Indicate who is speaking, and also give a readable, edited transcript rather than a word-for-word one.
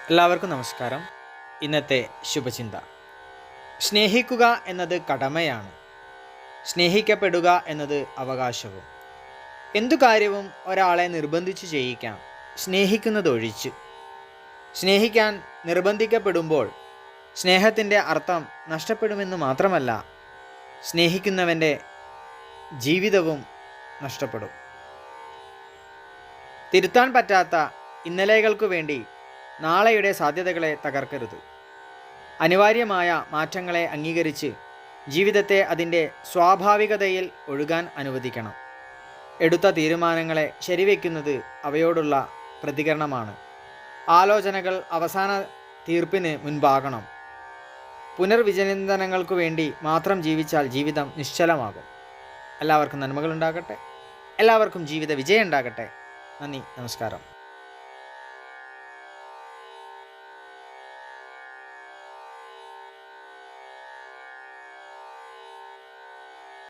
Speaker 1: എല്ലാവർക്കും നമസ്കാരം. ഇന്നത്തെ ശുഭചിന്ത: സ്നേഹിക്കുക എന്നത് കടമയാണ്, സ്നേഹിക്കപ്പെടുക എന്നത് അവകാശവും. എന്തു കാര്യവും ഒരാളെ നിർബന്ധിച്ചു ചെയ്യിക്കാം, സ്നേഹിക്കുന്നതൊഴിച്ച്. സ്നേഹിക്കാൻ നിർബന്ധിക്കപ്പെടുമ്പോൾ സ്നേഹത്തിൻ്റെ അർത്ഥം നഷ്ടപ്പെടുമെന്ന് മാത്രമല്ല, സ്നേഹിക്കുന്നവൻ്റെ ജീവിതവും നഷ്ടപ്പെടും. തിരുത്താൻ പറ്റാത്ത ഇന്നലെകൾക്കു വേണ്ടി നാളെയുടെ സാധ്യതകളെ തകർക്കരുത്. അനിവാര്യമായ മാറ്റങ്ങളെ അംഗീകരിച്ച് ജീവിതത്തെ അതിൻ്റെ സ്വാഭാവികതയിൽ ഒഴുകാൻ അനുവദിക്കണം. എടുത്ത തീരുമാനങ്ങളെ ശരിവെക്കുന്നത് അവയോടുള്ള പ്രതികരണമാണ്. ആലോചനകൾ അവസാന തീർപ്പിന് മുൻപാകണം. പുനർവിചിന്തനങ്ങൾക്കു വേണ്ടി മാത്രം ജീവിച്ചാൽ ജീവിതം നിശ്ചലമാകും. എല്ലാവർക്കും നന്മകളുണ്ടാകട്ടെ. എല്ലാവർക്കും ജീവിത വിജയം ഉണ്ടാകട്ടെ. നന്ദി, നമസ്കാരം.